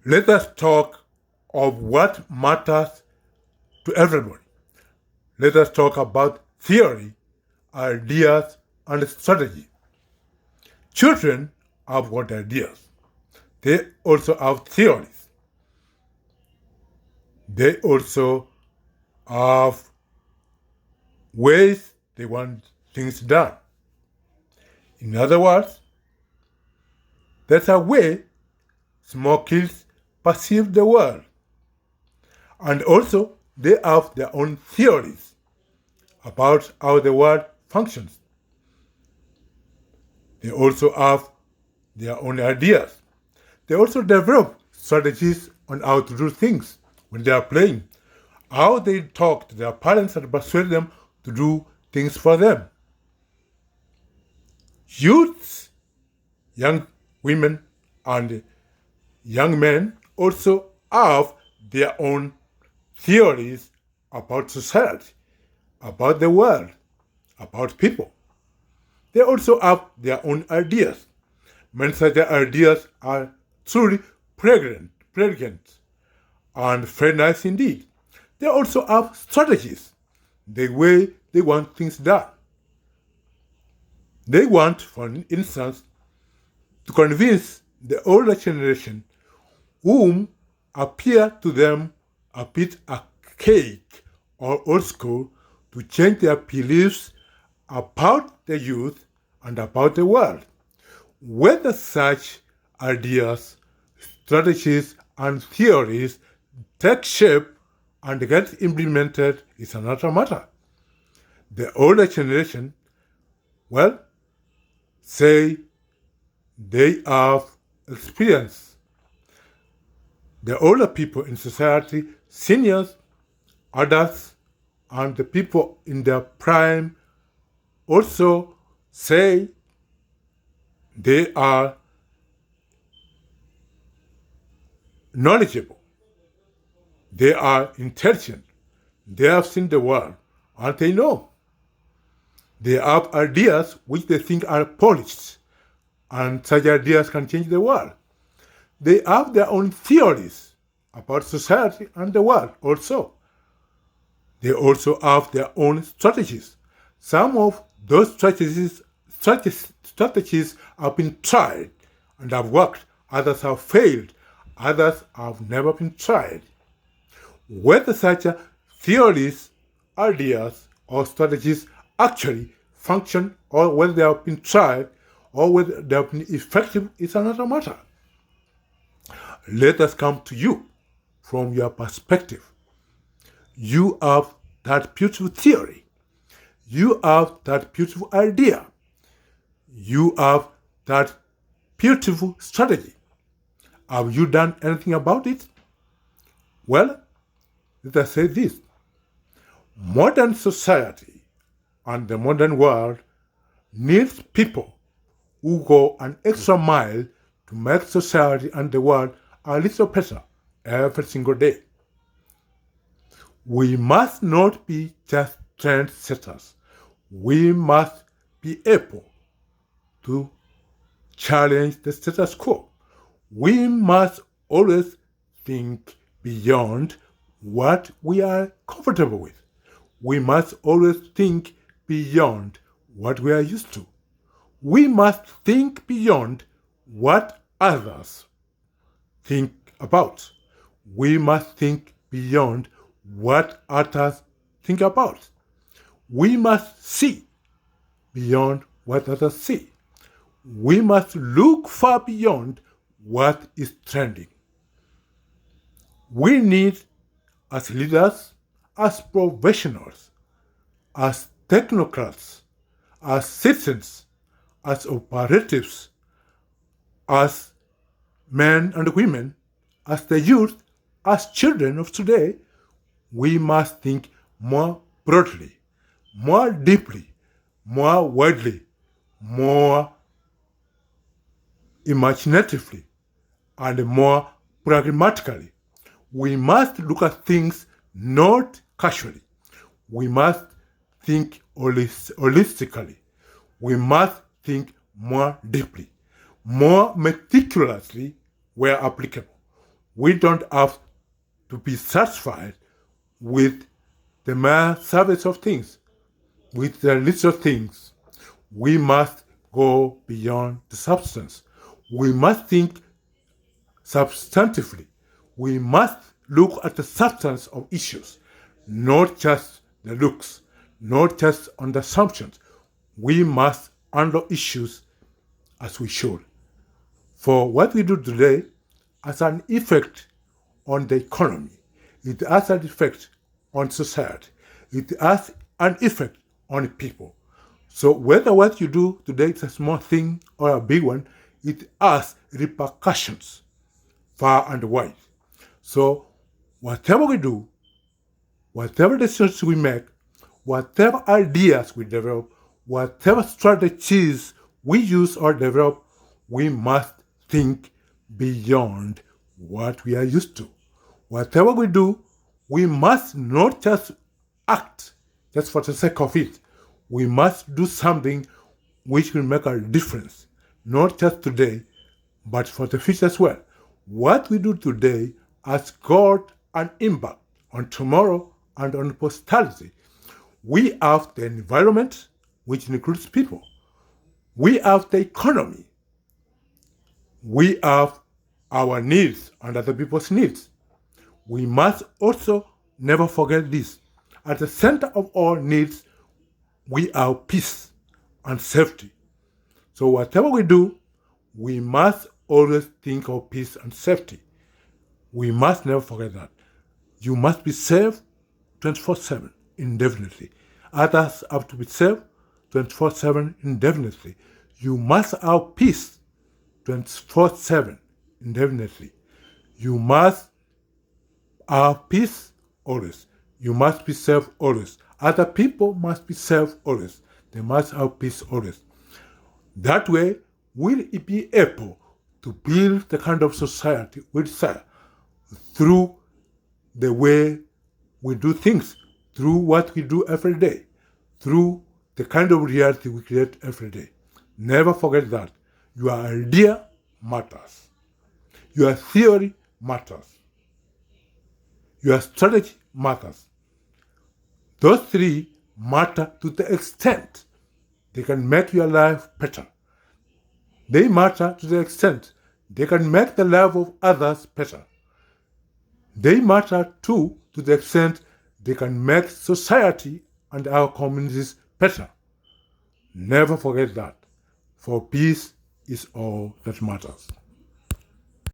Let us talk of what matters to everybody. Let us talk about theory, ideas, and strategy. Children have got ideas. They also have theories. They also have ways they want things done. In other words, that's a way small kids perceive the world. And also, they have their own theories about how the world functions. They also have their own ideas. They also develop strategies on how to do things when they are playing, how they talk to their parents and persuade them to do things for them. Youths, young women, and young men also have their own theories about society, about the world, about people. They also have their own ideas. Many such ideas are truly pregnant, and very nice indeed. They also have strategies, the way they want things done. They want, for instance, to convince the older generation whom appear to them a bit archaic or old school to change their beliefs about the youth and about the world. Whether such ideas, strategies, and theories take shape and get implemented is another matter. The older generation, say they have experience. The older people in society, seniors, adults, and the people in their prime also say they are knowledgeable. They are intelligent. They have seen the world, and they know. They have ideas which they think are polished, and such ideas can change the world. They have their own theories about society and the world also. They also have their own strategies. Some of those strategies have been tried and have worked. Others have failed. Others have never been tried. Whether such theories, ideas, or strategies actually function, or whether they have been tried, or whether they have been effective is another matter. Let us come to you from your perspective. You have that beautiful theory. You have that beautiful idea. You have that beautiful strategy. Have you done anything about it? Well, let us say this. Modern society and the modern world needs people who go an extra mile to make society and the world a little better every single day. We must not be just trendsetters. We must be able to challenge the status quo. We must always think beyond what we are comfortable with. We must always think beyond what we are used to. We must think beyond what others think about. We must think beyond what others think about. We must see beyond what others see. We must look far beyond what is trending. We need, as leaders, as professionals, as technocrats, as citizens, as operatives, as men and women, as the youth, as children of today, we must think more broadly, more deeply, more widely, more imaginatively, and more pragmatically. We must look at things not casually. We must think holistically. We must think more deeply, more meticulously where applicable. We don't have to be satisfied with the mere surface of things, with the little things. We must go beyond the substance. We must think substantively. We must look at the substance of issues, not just the looks, not just on the assumptions. We must handle issues as we should. For what we do today has an effect on the economy. It has an effect on society. It has an effect on people. So whether what you do today is a small thing or a big one, it has repercussions far and wide. So whatever we do, whatever decisions we make, whatever ideas we develop, whatever strategies we use or develop, we must think beyond what we are used to. Whatever we do, we must not just act just for the sake of it. We must do something which will make a difference, not just today, but for the future as well. What we do today has got an impact on tomorrow and on posterity. We have the environment, which includes people. We have the economy. We have our needs and other people's needs. We must also never forget this. At the center of all needs, we have peace and safety. So whatever we do, we must always think of peace and safety. We must never forget that. You must be safe 24/7, indefinitely. Others have to be safe 24/7, indefinitely. You must have peace 24/7, indefinitely. You must have peace always. You must be safe always. Other people must be safe always. They must have peace always. That way, we'll be able to build the kind of society we desire through the way we do things, through what we do every day, through the kind of reality we create every day. Never forget that. Your idea matters. Your theory matters. Your strategy matters. Those three matter to the extent they can make your life better. They matter to the extent they can make the life of others better. They matter too to the extent they can make society and our communities better. Never forget that, for peace is all that matters.